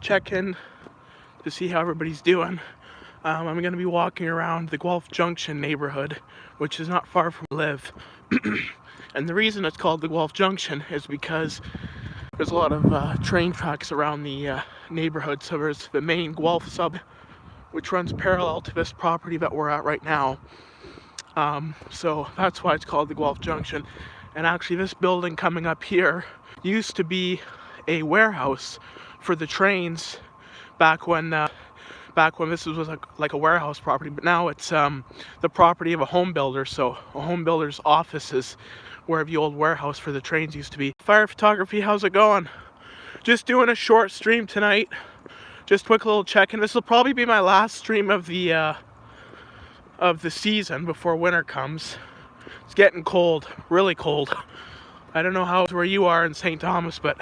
check in to see how everybody's doing. I'm going to be walking around the Guelph Junction neighborhood, which is not far from where I live. And the reason it's called the Guelph Junction is because there's a lot of train tracks around the neighborhood. So there's the main Guelph sub, which runs parallel to this property that we're at right now. So that's why it's called the Guelph Junction. And actually this building coming up here used to be a warehouse for the trains back when this was like a warehouse property, but now it's the property of a home builder. So a home builder's office is where the old warehouse for the trains used to be. Fire photography, how's it going? Just doing a short stream tonight. Just quick little check-in. This will probably be my last stream of the season before winter comes. It's getting cold, really cold. I don't know how it's where you are in St. Thomas, but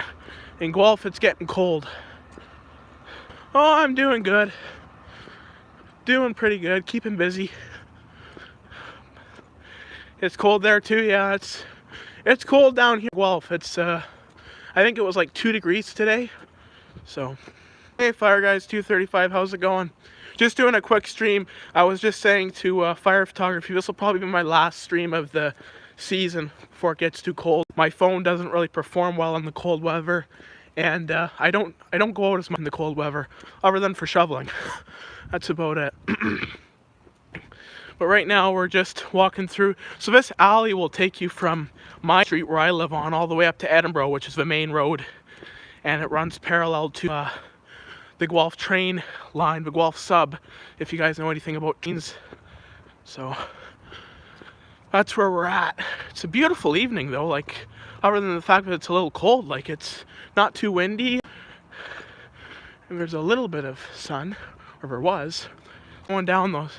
in Guelph it's getting cold. Oh, I'm doing good. Doing pretty good, keeping busy. It's cold there too, yeah, it's cold down here in Guelph. It's I think it was like 2 degrees today. So, hey Fire Guys 235, how's it going? Just doing a quick stream. I was just saying to Fire Photography, this will probably be my last stream of the season before it gets too cold. My phone doesn't really perform well in the cold weather, and I don't go out as much in the cold weather, other than for shoveling. That's about it. But right now we're just walking through. So this alley will take you from my street where I live on all the way up to Edinburgh, which is the main road, and it runs parallel to the Guelph train line, the Guelph sub, if you guys know anything about trains. So that's where we're at. It's a beautiful evening though, like, other than the fact that it's a little cold, like it's not too windy. And there's a little bit of sun, or there was. Going down those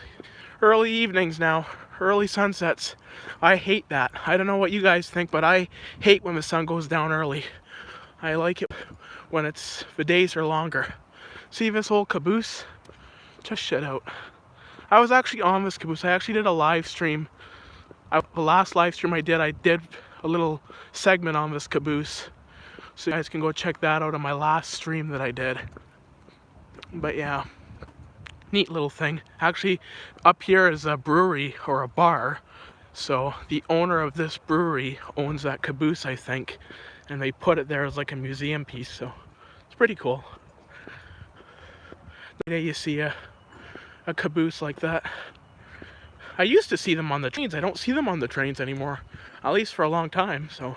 early evenings now, early sunsets. I hate that. I don't know what you guys think, but I hate when the sun goes down early. I like it when the days are longer. See this old caboose? Just shut out. I was actually on this caboose. I actually did a live stream. The last live stream I did a little segment on this caboose. So you guys can go check that out on my last stream that I did. But yeah, neat little thing. Actually, up here is a brewery or a bar. So the owner of this brewery owns that caboose, I think. And they put it there as like a museum piece. So it's pretty cool. There you see a caboose like that. I used to see them on the trains. I don't see them on the trains anymore, at least for a long time. So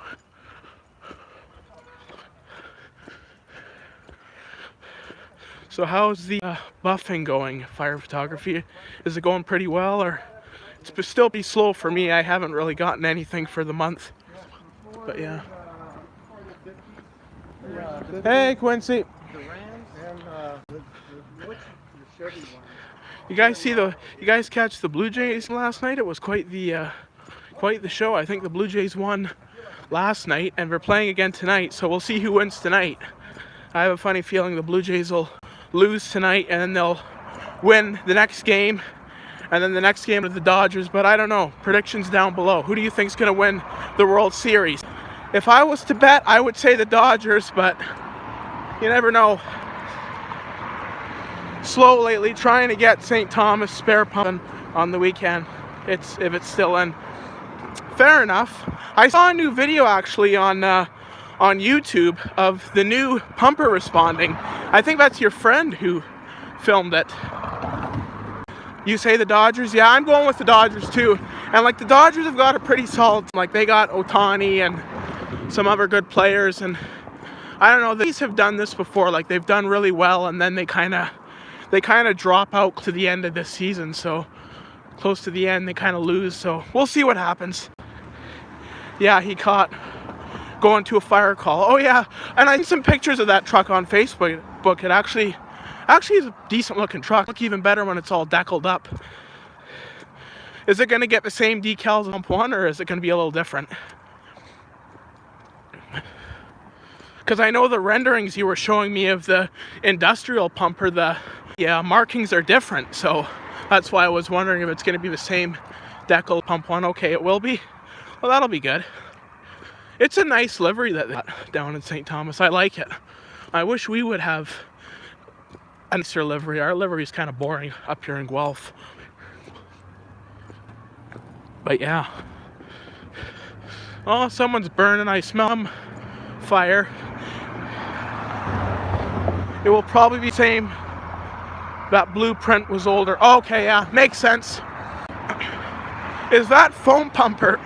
how's the buffing going, Fire Photography? Is it going pretty well, or it's still pretty slow for me? I haven't really gotten anything for the month, but yeah. Hey Quincy. You guys catch the Blue Jays last night? It was quite the show. I think the Blue Jays won last night, and they're playing again tonight. So we'll see who wins tonight. I have a funny feeling the Blue Jays will lose tonight, and then they'll win the next game, and then the next game with the Dodgers. But I don't know. Predictions down below. Who do you think's gonna win the World Series? If I was to bet, I would say the Dodgers, but you never know. Slow lately, trying to get St. Thomas spare pumping on the weekend. If it's still in. Fair enough. I saw a new video actually on YouTube of the new pumper responding. I think that's your friend who filmed it. You say the Dodgers? Yeah, I'm going with the Dodgers too. And like the Dodgers have got a pretty solid, like they got Ohtani and some other good players, and I don't know, these have done this before. Like they've done really well, and then they kind of drop out to the end of this season. So close to the end, they kind of lose. So we'll see what happens. Yeah, he caught going to a fire call. Oh yeah, and I see some pictures of that truck on Facebook. It actually is a decent looking truck. Look even better when it's all deckled up. Is it going to get the same decals on pump one, or is it going to be a little different? Because I know the renderings you were showing me of the industrial pumper, the markings are different. So that's why I was wondering if it's going to be the same decal pump one. Okay, it will be. Well, that'll be good. It's a nice livery that they got down in St. Thomas. I like it. I wish we would have a nicer livery. Our livery is kind of boring up here in Guelph. But yeah. Oh, someone's burning. I smell fire. It will probably be the same. That blueprint was older. Okay, yeah, makes sense. Is that foam pumper?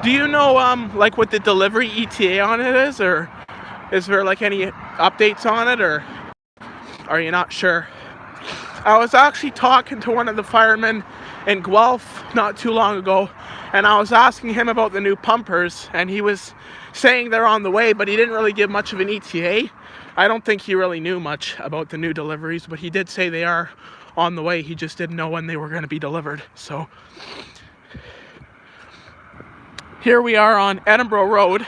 Do you know, like what the delivery ETA on it is, or is there like any updates on it, or are you not sure? I was actually talking to one of the firemen in Guelph not too long ago, and I was asking him about the new pumpers, and he was saying they're on the way, but he didn't really give much of an ETA. I don't think he really knew much about the new deliveries, but he did say they are on the way. He just didn't know when they were going to be delivered. So here we are on Edinburgh Road.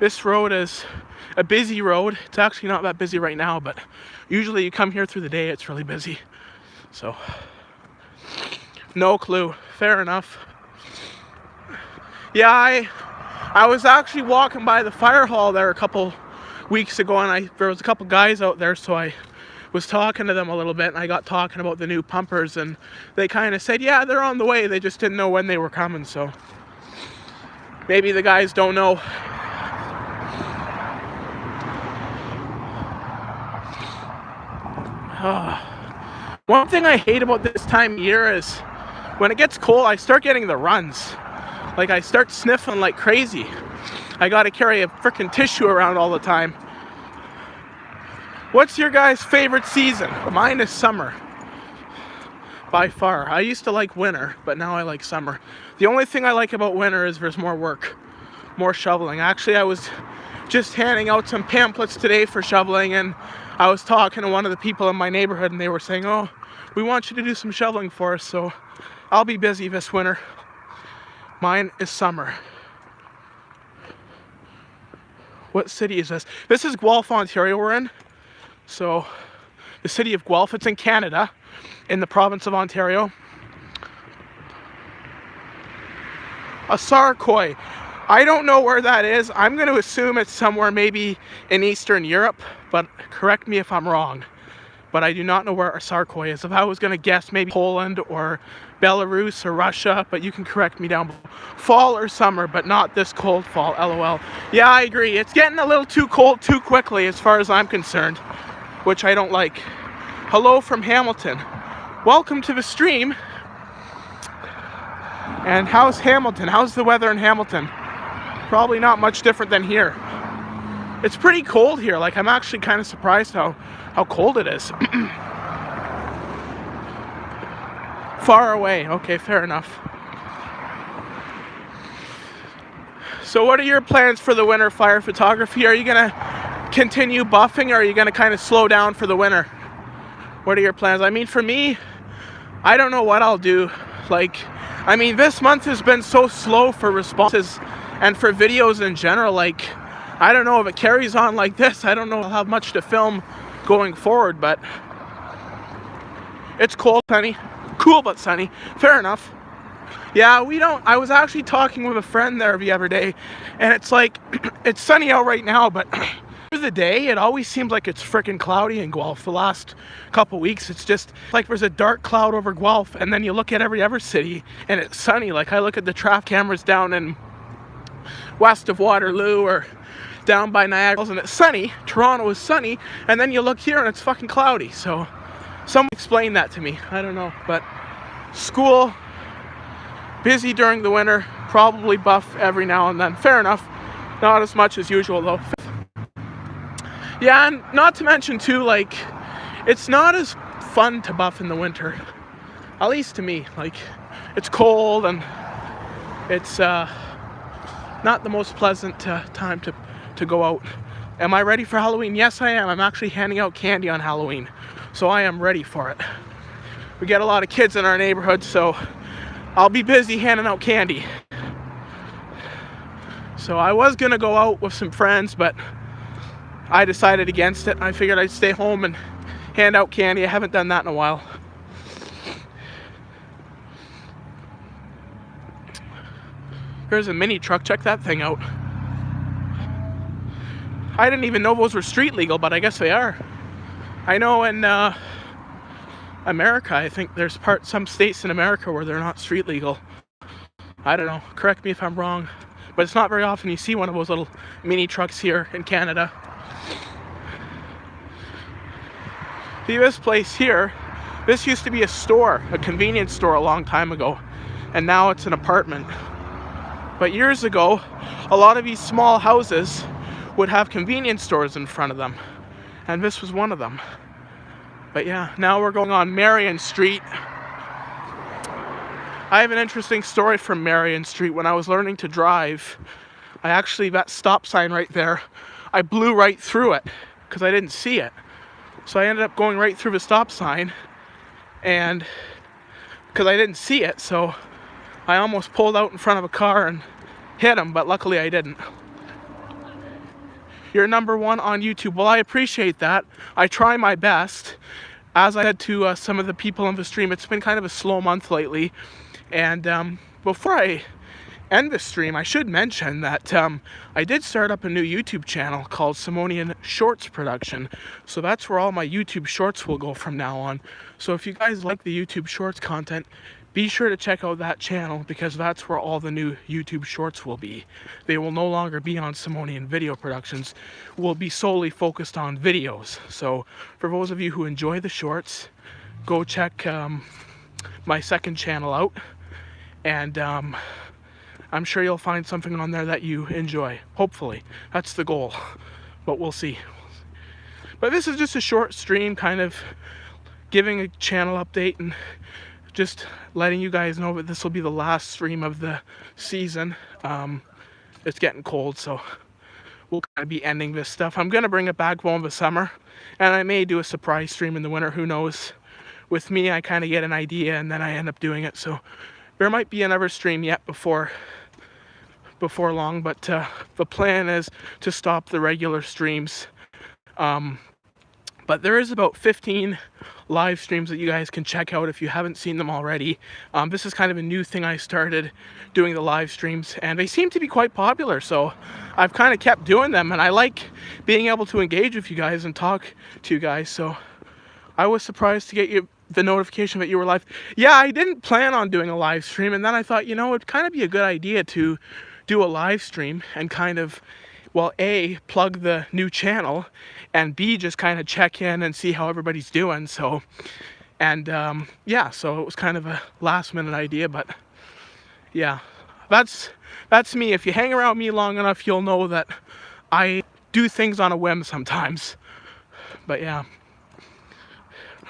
This road is a busy road. It's actually not that busy right now, but usually you come here through the day, it's really busy. So, no clue. Fair enough. Yeah, I was actually walking by the fire hall there a couple weeks ago, and there was a couple guys out there, so I was talking to them a little bit, and I got talking about the new pumpers, and they kind of said, yeah, they're on the way. They just didn't know when they were coming, so maybe the guys don't know. One thing I hate about this time of year is when it gets cold, I start getting the runs. Like, I start sniffing like crazy. I gotta carry a freaking tissue around all the time. What's your guys' favorite season? Mine is summer. By far. I used to like winter, but now I like summer. The only thing I like about winter is there's more work. More shoveling. Actually, I was just handing out some pamphlets today for shoveling, and I was talking to one of the people in my neighborhood, and they were saying, oh, we want you to do some shoveling for us, so I'll be busy this winter. Mine is summer. What city is this? This is Guelph, Ontario we're in. So, the city of Guelph, it's in Canada, in the province of Ontario. Asarkoi. I don't know where that is. I'm going to assume it's somewhere maybe in Eastern Europe, but correct me if I'm wrong. But I do not know where Asarkoi is. If I was going to guess, maybe Poland or Belarus or Russia, but you can correct me down below. Fall or summer, but not this cold fall, LOL. Yeah, I agree. It's getting a little too cold too quickly as far as I'm concerned, which I don't like. Hello from Hamilton. Welcome to the stream. And how's Hamilton? How's the weather in Hamilton? Probably not much different than here. It's pretty cold here. Like, I'm actually kind of surprised how cold it is. Far away. Okay, fair enough. So what are your plans for the winter fire photography? Are you going to continue buffing, or are you going to kind of slow down for the winter? What are your plans? I mean, for me, I don't know what I'll do. Like, I mean, this month has been so slow for responses and for videos in general. Like, I don't know if it carries on like this. I don't know I'll have much to film going forward, but it's cold, sunny. Cool, but sunny. Fair enough. Yeah, I was actually talking with a friend there the other day, and it's like, it's sunny out right now, but through the day, it always seems like it's freaking cloudy in Guelph. The last couple weeks, it's just like there's a dark cloud over Guelph, and then you look at every other city, and it's sunny. Like, I look at the traffic cameras down in west of Waterloo or down by Niagara, and it's sunny. Toronto is sunny, and then you look here, and it's fucking cloudy. So, someone explain that to me. I don't know, but school, busy during the winter, probably buff every now and then. Fair enough. Not as much as usual, though. Yeah, and not to mention, too, like, it's not as fun to buff in the winter. At least to me. Like, it's cold, and it's not the most pleasant time to go out. Am I ready for Halloween? Yes, I am. I'm actually handing out candy on Halloween, so I am ready for it. We get a lot of kids in our neighborhood, so I'll be busy handing out candy. So I was gonna go out with some friends, but I decided against it. I figured I'd stay home and hand out candy. I haven't done that in a while. Here's a mini truck. Check that thing out. I didn't even know those were street legal, but I guess they are. I know in America, I think there's some states in America where they're not street legal. I don't know, correct me if I'm wrong, but it's not very often you see one of those little mini trucks here in Canada. See, this place here, this used to be a store, a convenience store a long time ago, and now it's an apartment. But years ago, a lot of these small houses would have convenience stores in front of them, and this was one of them. But yeah, now we're going on Marion Street. I have an interesting story from Marion Street. When I was learning to drive, that stop sign right there, I blew right through it because I didn't see it. So I ended up going right through the stop sign, and because I didn't see it, so I almost pulled out in front of a car and hit him, but luckily I didn't. You're #1 on YouTube. Well, I appreciate that. I try my best. As I said to some of the people on the stream, it's been kind of a slow month lately. And before I end the stream, I should mention that I did start up a new YouTube channel called Simonian Shorts Production. So that's where all my YouTube shorts will go from now on. So if you guys like the YouTube shorts content, be sure to check out that channel, because that's where all the new YouTube shorts will be. They will no longer be on Simonian Video Productions. We'll be solely focused on videos. So for those of you who enjoy the shorts, go check my second channel out. And I'm sure you'll find something on there that you enjoy. Hopefully. That's the goal. But we'll see. But this is just a short stream, kind of giving a channel update and just letting you guys know that this will be the last stream of the season. It's getting cold, so we'll kind of be ending this stuff. I'm going to bring it back over the summer, and I may do a surprise stream in the winter, who knows. With me, I kind of get an idea and then I end up doing it, so there might be another stream yet before long, but the plan is to stop the regular streams. But there is about 15 live streams that you guys can check out if you haven't seen them already. This is kind of a new thing I started, doing the live streams, and they seem to be quite popular, so I've kind of kept doing them, and I like being able to engage with you guys and talk to you guys. So I was surprised to get the notification that you were live. Yeah, I didn't plan on doing a live stream, and then I thought, it'd kind of be a good idea to do a live stream and kind of, well, A, plug the new channel, and B, just kind of check in and see how everybody's doing. So, and yeah, so it was kind of a last minute idea, but yeah, that's me. If you hang around me long enough, you'll know that I do things on a whim sometimes. But yeah.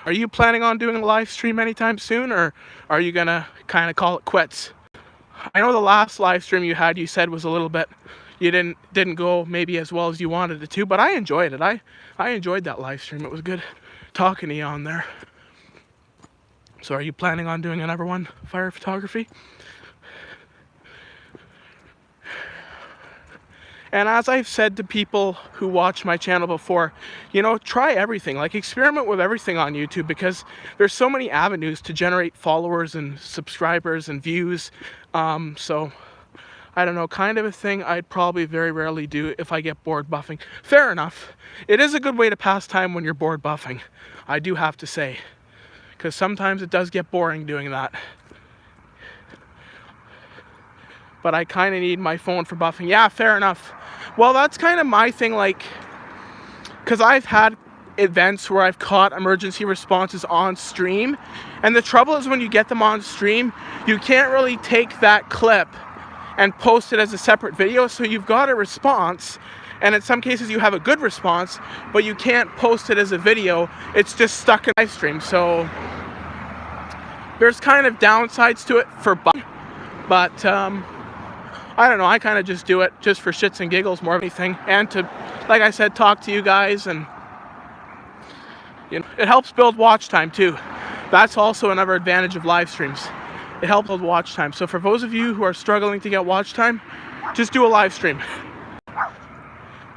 Are you planning on doing a live stream anytime soon, or are you gonna kind of call it quits? I know the last live stream you had, you said was a little bit, you didn't go maybe as well as you wanted it to, but I enjoyed it. I enjoyed that live stream. It was good talking to you on there. So are you planning on doing another one, fire photography? And as I've said to people who watch my channel before, try everything. Like, experiment with everything on YouTube, because there's so many avenues to generate followers and subscribers and views. So, I don't know, kind of a thing I'd probably very rarely do if I get bored buffing. Fair enough. It is a good way to pass time when you're bored buffing, I do have to say. Because sometimes it does get boring doing that. But I kind of need my phone for buffing. Yeah, fair enough. Well, that's kind of my thing, like, because I've had events where I've caught emergency responses on stream, and the trouble is when you get them on stream, you can't really take that clip and post it as a separate video, so you've got a response, and in some cases you have a good response, but you can't post it as a video. It's just stuck in live stream. So there's kind of downsides to it for buffing, but I don't know, I kind of just do it just for shits and giggles more than anything, and to, like I said, talk to you guys, and it helps build watch time too. That's also another advantage of live streams. It helps build watch time. So for those of you who are struggling to get watch time, just do a live stream.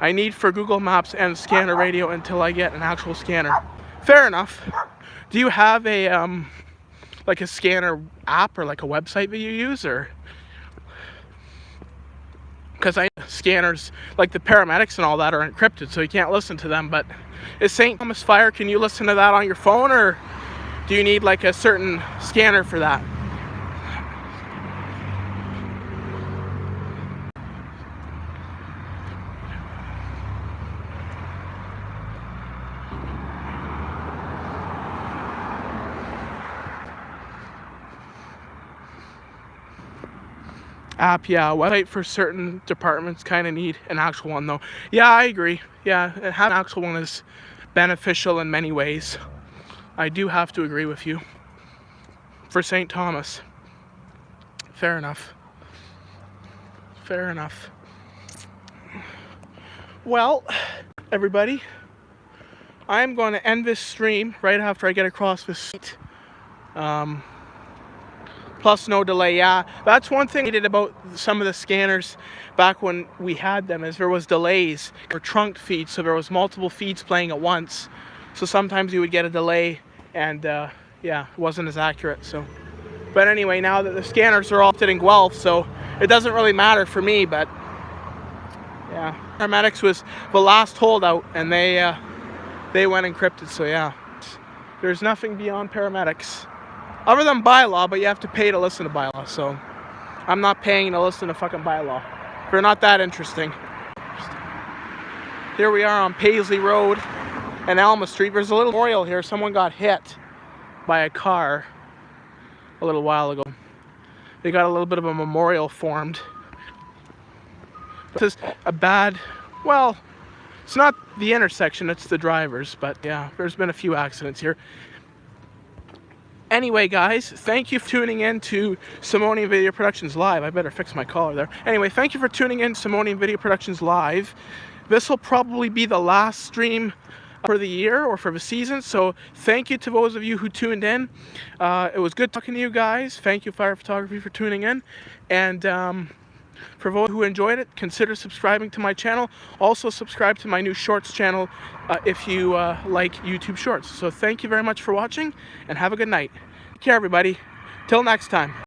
I need for Google Maps and scanner radio until I get an actual scanner. Fair enough. Do you have a like a scanner app or like a website that you use, or? because I scanners like the paramedics and all that are encrypted, so you can't listen to them. But is St. Thomas Fire, can you listen to that on your phone, or do you need like a certain scanner for that? App, yeah. Website for certain departments kind of need an actual one though. Yeah, I agree. Yeah, having an actual one is beneficial in many ways. I do have to agree with you. For St. Thomas. Fair enough. Fair enough. Well, everybody, I'm going to end this stream right after I get across this street. Plus no delay. Yeah, that's one thing I did about some of the scanners back when we had them, is there was delays or trunked feeds, so there was multiple feeds playing at once, so sometimes you would get a delay, and yeah, it wasn't as accurate. So but anyway, now that the scanners are all in Guelph, so it doesn't really matter for me. But yeah, paramedics was the last holdout, and they went encrypted. So yeah, there's nothing beyond paramedics other than bylaw, but you have to pay to listen to bylaw, so I'm not paying to listen to fucking bylaw. They're not that interesting. Here we are on Paisley Road and Alma Street. There's a little memorial here. Someone got hit by a car a little while ago. They got a little bit of a memorial formed. This is a bad, well, it's not the intersection, it's the drivers, but yeah, there's been a few accidents here. Anyway, guys, thank you for tuning in to Simonian Video Productions Live. I better fix my collar there. Anyway, thank you for tuning in to Simonian Video Productions Live. This will probably be the last stream for the year or for the season, so thank you to those of you who tuned in. It was good talking to you guys. Thank you, Fire Photography, for tuning in. And for those who enjoyed it, consider subscribing to my channel. Also, subscribe to my new Shorts channel if you like YouTube Shorts. So thank you very much for watching, and have a good night. Take care, everybody. Till next time.